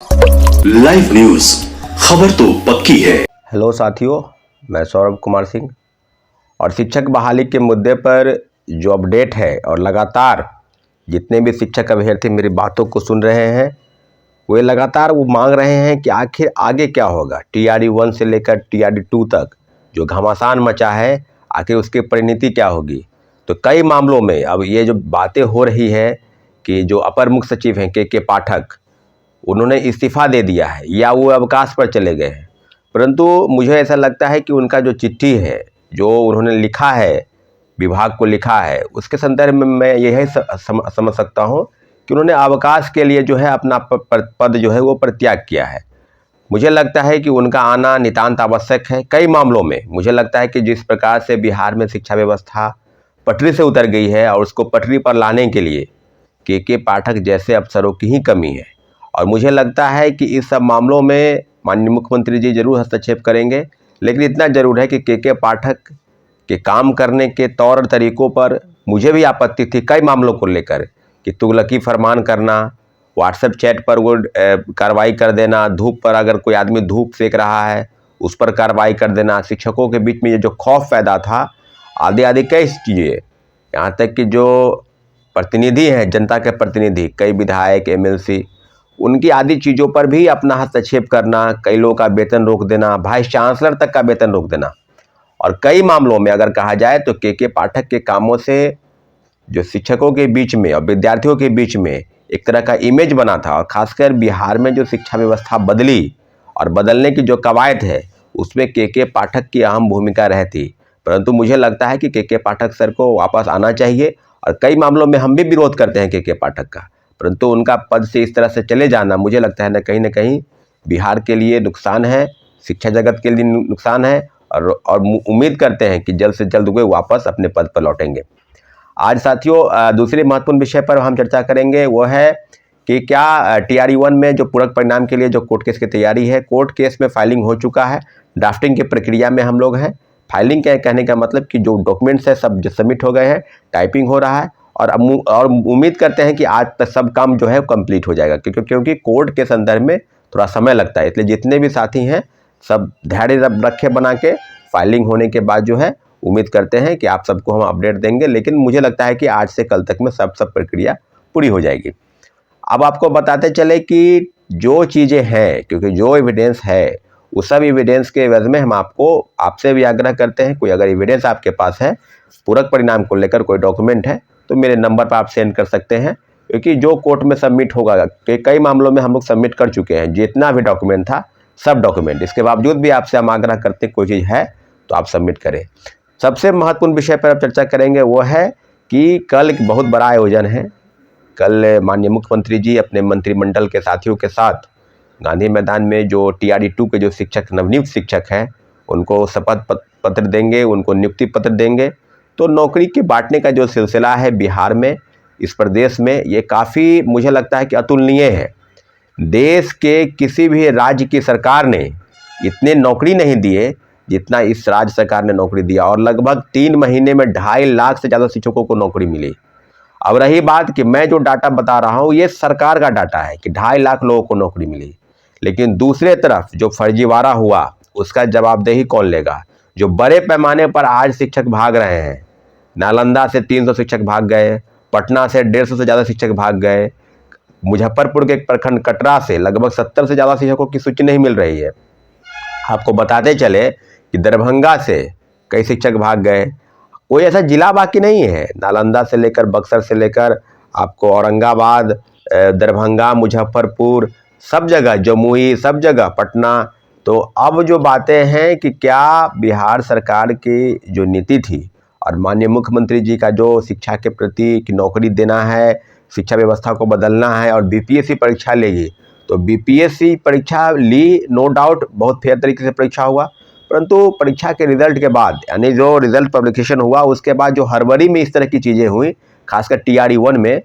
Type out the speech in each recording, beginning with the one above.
Live news, खबर तो पक्की है। हेलो साथियों, मैं सौरभ कुमार सिंह और शिक्षक बहाली के मुद्दे पर जो अपडेट है और लगातार जितने भी शिक्षक अभ्यर्थी मेरी बातों को सुन रहे हैं वे लगातार वो मांग रहे हैं कि आखिर आगे क्या होगा। TRE 1 से लेकर TRE 2 तक जो घमासान मचा है, आखिर उसकी परिणति क्या होगी। तो कई मामलों में अब ये जो बातें हो रही है कि जो अपर मुख्य सचिव हैं के पाठक, उन्होंने इस्तीफ़ा दे दिया है या वो अवकाश पर चले गए हैं। परंतु मुझे ऐसा लगता है कि उनका जो चिट्ठी है जो उन्होंने लिखा है, विभाग को लिखा है, उसके संदर्भ में मैं यही समझ सकता हूँ कि उन्होंने अवकाश के लिए जो है अपना पद जो है वो परित्याग किया है। मुझे लगता है कि उनका आना नितांत आवश्यक है। कई मामलों में मुझे लगता है कि जिस प्रकार से बिहार में शिक्षा व्यवस्था पटरी से उतर गई है और उसको पटरी पर लाने के लिए के पाठक जैसे अफसरों की ही कमी है। और मुझे लगता है कि इस सब मामलों में माननीय मुख्यमंत्री जी जरूर हस्तक्षेप करेंगे, लेकिन इतना जरूर है कि के पाठक के काम करने के तौर तरीक़ों पर मुझे भी आपत्ति थी कई मामलों को लेकर कि तुगलकी फरमान करना, व्हाट्सएप चैट पर वो कार्रवाई कर देना, धूप पर अगर कोई आदमी धूप सेक रहा है उस पर कार्रवाई कर देना, शिक्षकों के बीच में ये जो खौफ पैदा था, आदि आदि कई चीज़ें, यहाँ तक कि जो प्रतिनिधि हैं, जनता के प्रतिनिधि, कई विधायक, MLC, उनकी आदि चीज़ों पर भी अपना हस्तक्षेप करना, कई लोगों का वेतन रोक देना, वाइस चांसलर तक का वेतन रोक देना। और कई मामलों में अगर कहा जाए तो के पाठक के कामों से जो शिक्षकों के बीच में और विद्यार्थियों के बीच में एक तरह का इमेज बना था, और खासकर बिहार में जो शिक्षा व्यवस्था बदली और बदलने की जो कवायद है उसमें के पाठक की अहम भूमिका रहती। परंतु मुझे लगता है कि के पाठक सर को वापस आना चाहिए, और कई मामलों में हम भी विरोध करते हैं के पाठक का, परंतु उनका पद से इस तरह से चले जाना मुझे लगता है न कहीं बिहार के लिए नुकसान है, शिक्षा जगत के लिए नुकसान है, और उम्मीद करते हैं कि जल्द से जल्द वे वापस अपने पद पर लौटेंगे। आज साथियों दूसरे महत्वपूर्ण विषय पर हम चर्चा करेंगे, वो है कि क्या TRE 1 में जो पूरक परिणाम के लिए जो कोर्ट केस की तैयारी है, कोर्ट केस में फाइलिंग हो चुका है, ड्राफ्टिंग की प्रक्रिया में हम लोग हैं। फाइलिंग क्या कहने का मतलब कि जो डॉक्यूमेंट्स है सब सबमिट हो गए हैं, टाइपिंग हो रहा है, और उम्मीद करते हैं कि आज तक सब काम जो है कंप्लीट हो जाएगा, क्योंकि कोर्ट के संदर्भ में थोड़ा समय लगता है। इसलिए जितने भी साथी हैं सब धैर्य रखे बना के, फाइलिंग होने के बाद जो है उम्मीद करते हैं कि आप सबको हम अपडेट देंगे, लेकिन मुझे लगता है कि आज से कल तक में सब प्रक्रिया पूरी हो जाएगी। अब आपको बताते चले कि जो चीज़ें हैं, क्योंकि जो एविडेंस है उस सब एविडेंस के एवज में हम आपसे भी आग्रह करते हैं, कोई अगर एविडेंस आपके पास है पूरक परिणाम को लेकर, कोई डॉक्यूमेंट है, तो मेरे नंबर पर आप सेंड कर सकते हैं, क्योंकि जो कोर्ट में सबमिट होगा, कई मामलों में हम लोग सबमिट कर चुके हैं, जितना भी डॉक्यूमेंट था सब डॉक्यूमेंट, इसके बावजूद भी आपसे हम आग्रह करते कोई चीज़ है तो आप सबमिट करें। सबसे महत्वपूर्ण विषय पर अब चर्चा करेंगे, वो है कि कल एक बहुत बड़ा आयोजन है। कल माननीय मुख्यमंत्री जी अपने मंत्रिमंडल के साथियों के साथ गांधी मैदान में जो TRE 2 के जो शिक्षक, नवनियुक्त शिक्षक हैं, उनको शपथ पत्र देंगे, उनको नियुक्ति पत्र देंगे। तो नौकरी के बांटने का जो सिलसिला है बिहार में, इस प्रदेश में, ये काफ़ी मुझे लगता है कि अतुलनीय है। देश के किसी भी राज्य की सरकार ने इतने नौकरी नहीं दिए जितना इस राज्य सरकार ने नौकरी दिया, और लगभग 3 महीने में 2.5 लाख से ज़्यादा शिक्षकों को नौकरी मिली। अब रही बात कि मैं जो डाटा बता रहा हूँ ये सरकार का डाटा है कि 2.5 लाख लोगों को नौकरी मिली, लेकिन दूसरे तरफ जो फर्जीवाड़ा हुआ उसका जवाबदेही कौन लेगा। जो बड़े पैमाने पर आज शिक्षक भाग रहे हैं, नालंदा से 300 शिक्षक भाग गए, पटना से 150 से ज़्यादा शिक्षक भाग गए, मुजफ्फरपुर के एक प्रखंड कटरा से लगभग 70 से ज़्यादा शिक्षकों की सूची नहीं मिल रही है। आपको बताते चले कि दरभंगा से कई शिक्षक भाग गए, कोई ऐसा जिला बाकी नहीं है, नालंदा से लेकर बक्सर से लेकर आपको औरंगाबाद, दरभंगा, मुजफ्फरपुर, सब जगह, जमुई, सब जगह, पटना। तो अब जो बातें हैं कि क्या बिहार सरकार की जो नीति थी और माननीय मुख्यमंत्री जी का जो शिक्षा के प्रति कि नौकरी देना है, शिक्षा व्यवस्था को बदलना है और BPSC परीक्षा लेगी, तो BPSC परीक्षा ली, नो डाउट बहुत फेयर तरीके से परीक्षा हुआ, परंतु परीक्षा के रिजल्ट के बाद, यानी जो रिजल्ट पब्लिकेशन हुआ उसके बाद जो हड़बड़ी में इस तरह की चीज़ें हुई, खासकर TRE 1 में,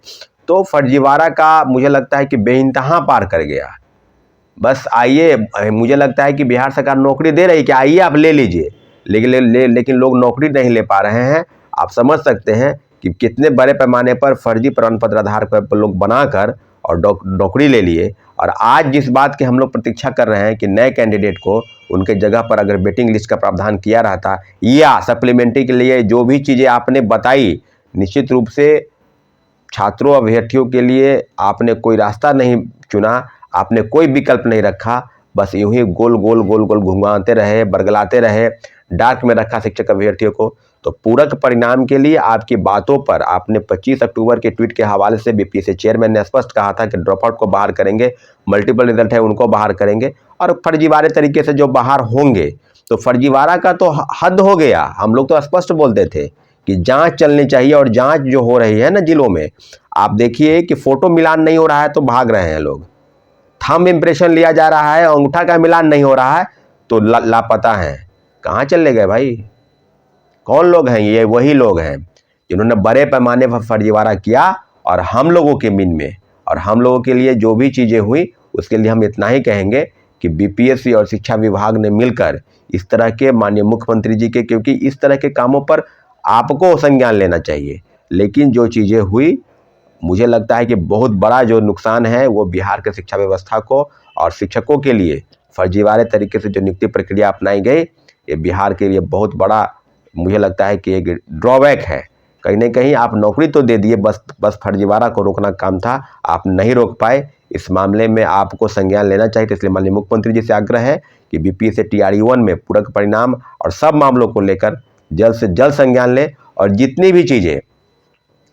तो फर्जीवाड़ा का मुझे लगता है कि बेइंतहा पार कर गया। बस आइए, मुझे लगता है कि बिहार सरकार नौकरी दे रही कि आइए आप ले लीजिए, लेकिन लोग नौकरी नहीं ले पा रहे हैं। आप समझ सकते हैं कि कितने बड़े पैमाने पर फर्जी प्रमाण पत्र आधार पर लोग बनाकर और नौकरी ले लिए। और आज जिस बात की हम लोग प्रतीक्षा कर रहे हैं कि नए कैंडिडेट को उनके जगह पर अगर वेटिंग लिस्ट का प्रावधान किया रहता या सप्लीमेंट्री के लिए जो भी चीज़ें आपने बताई, निश्चित रूप से छात्रों अभ्यर्थियों के लिए आपने कोई रास्ता नहीं चुना, आपने कोई विकल्प नहीं रखा, बस यूं ही गोल गोल गोल गोल घुमाते रहे, बरगलाते रहे, डार्क में रखा शिक्षक अभ्यर्थियों को। तो पूरक परिणाम के लिए आपकी बातों पर आपने 25 अक्टूबर के ट्वीट के हवाले से बीपीएससी चेयरमैन ने स्पष्ट कहा था कि ड्रॉप आउट को बाहर करेंगे, मल्टीपल रिजल्ट है उनको बाहर करेंगे, और फर्जीवाड़े तरीके से जो बाहर होंगे तो फर्जीवाड़ा का तो हद हो गया। हम लोग तो स्पष्ट बोलते थे कि जांच चलनी चाहिए, और जांच जो हो रही है ना जिलों में, आप देखिए कि फोटो मिलान नहीं हो रहा है तो भाग रहे हैं लोग, थंब इम्प्रेशन लिया जा रहा है, अंगूठा का मिलान नहीं हो रहा है तो लापता हैं। कहाँ चले गए भाई? कौन लोग हैं ये? वही लोग हैं जिन्होंने बड़े पैमाने पर फर्जीवाड़ा किया, और हम लोगों के मिन में और हम लोगों के लिए जो भी चीज़ें हुई उसके लिए हम इतना ही कहेंगे कि बीपीएससी और शिक्षा विभाग ने मिलकर इस तरह के, माननीय मुख्यमंत्री जी के, क्योंकि इस तरह के कामों पर आपको संज्ञान लेना चाहिए, लेकिन जो चीज़ें हुई मुझे लगता है कि बहुत बड़ा जो नुकसान है वो बिहार के शिक्षा व्यवस्था को और शिक्षकों के लिए फर्जीवाड़े तरीके से जो नियुक्ति प्रक्रिया अपनाई गई, ये बिहार के लिए बहुत बड़ा मुझे लगता है कि एक ड्रॉबैक है। कहीं ना कहीं आप नौकरी तो दे दिए, बस फर्जीवाड़ा को रोकना काम था, आप नहीं रोक पाए। इस मामले में आपको संज्ञान लेना चाहिए। तो इसलिए माननीय मुख्यमंत्री जी से आग्रह है कि बीपीएससी TRE 1 में पूरक परिणाम और सब मामलों को लेकर जल्द से जल्द संज्ञान ले, और जितनी भी चीज़ें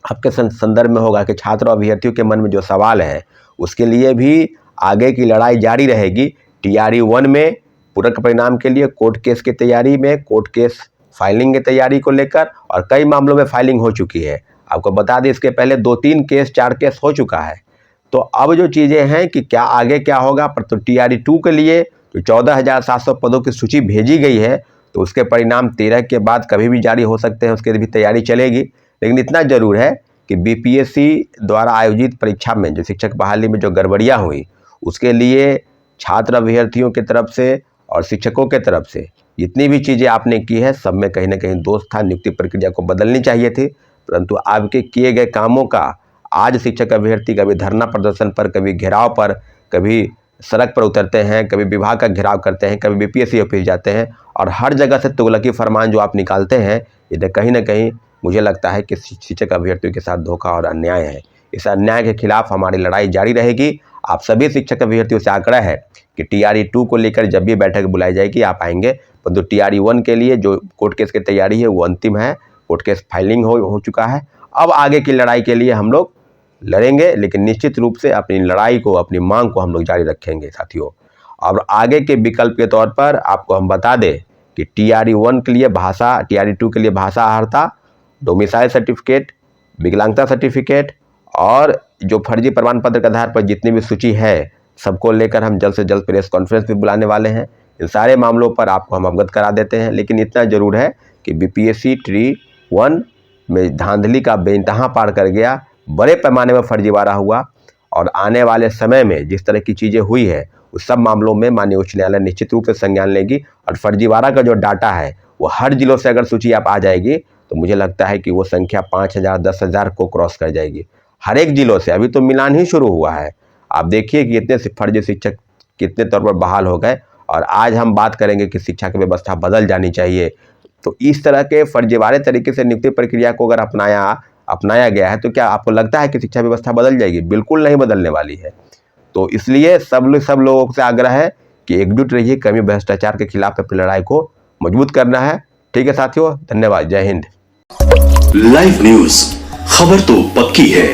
आपके संदर्भ में होगा कि छात्र और अभ्यर्थियों के मन में जो सवाल है उसके लिए भी आगे की लड़ाई जारी रहेगी। TRE 1 में पूरक परिणाम के लिए कोर्ट केस की तैयारी में, कोर्ट केस फाइलिंग की तैयारी को लेकर, और कई मामलों में फाइलिंग हो चुकी है। आपको बता दें इसके पहले 2-3 केस 4 केस हो चुका है। तो अब जो चीज़ें हैं कि क्या आगे क्या होगा, पर तो TRE 2 के लिए जो 14,700 पदों की सूची भेजी गई है तो उसके परिणाम 13 के बाद कभी भी जारी हो सकते हैं, उसके भी तैयारी चलेगी। लेकिन इतना ज़रूर है कि बीपीएससी द्वारा आयोजित परीक्षा में जो शिक्षक बहाली में जो गड़बड़ियाँ हुई उसके लिए छात्र अभ्यर्थियों की तरफ से और शिक्षकों के तरफ से जितनी भी चीज़ें आपने की है सब में कहीं ना कहीं दोष था। नियुक्ति प्रक्रिया को बदलनी चाहिए थी, परंतु आपके किए गए कामों का आज शिक्षक अभ्यर्थी कभी धरना प्रदर्शन पर, कभी घेराव पर, कभी सड़क पर उतरते हैं, कभी विभाग का घेराव करते हैं, कभी बीपीएससी ऑफिस जाते हैं, और हर जगह से तुगलकी फरमान जो आप निकालते हैं, ये कहीं ना कहीं मुझे लगता है कि शिक्षक अभ्यर्थियों के साथ धोखा और अन्याय है। इस अन्याय के खिलाफ हमारी लड़ाई जारी रहेगी। आप सभी शिक्षक अभ्यर्थियों से आग्रह है कि TRE 2 को लेकर जब भी बैठक बुलाई जाएगी आप आएंगे, परंतु TRE 1 के लिए जो कोर्ट केस की तैयारी है वो अंतिम है, कोर्ट केस फाइलिंग हो चुका है। अब आगे की लड़ाई के लिए हम लोग लड़ेंगे, लेकिन निश्चित रूप से अपनी लड़ाई को, अपनी मांग को हम लोग जारी रखेंगे साथियों। और आगे के विकल्प के तौर पर आपको हम बता दें कि TRE 1 के लिए भाषा, TRE 2 के लिए भाषा अर्हता, डोमिसाइल सर्टिफिकेट, विकलांगता सर्टिफिकेट, और जो फर्जी प्रमाण पत्र के आधार पर जितनी भी सूची है सबको लेकर हम जल्द से जल्द प्रेस कॉन्फ्रेंस भी बुलाने वाले हैं। इन सारे मामलों पर आपको हम अवगत करा देते हैं। लेकिन इतना ज़रूर है कि बीपीएससी TRE 1 में धांधली का बेइंतहा पार कर गया, बड़े पैमाने में फर्जीवाड़ा हुआ, और आने वाले समय में जिस तरह की चीज़ें हुई है उस सब मामलों में माननीय उच्च न्यायालय निश्चित रूप से संज्ञान लेगी। और फर्जीवाड़ा का जो डाटा है वो हर जिलों से अगर सूची आप आ जाएगी तो मुझे लगता है कि वो संख्या 5,000 10,000 को क्रॉस कर जाएगी हर एक जिलों से। अभी तो मिलान ही शुरू हुआ है। आप देखिए कि कितने फर्जी शिक्षक कितने तौर पर बहाल हो गए, और आज हम बात करेंगे कि शिक्षा की व्यवस्था बदल जानी चाहिए। तो इस तरह के फर्जीवाड़े तरीके से नियुक्ति प्रक्रिया को अगर अपनाया गया है तो क्या आपको लगता है कि शिक्षा व्यवस्था बदल जाएगी? बिल्कुल नहीं बदलने वाली है। तो इसलिए सब लोगों से आग्रह है कि एकजुट रहिए, कमी भ्रष्टाचार के खिलाफ अपनी लड़ाई को मजबूत करना है। ठीक है साथियों, धन्यवाद, जय हिंद। लाइव न्यूज, खबर तो पक्की है।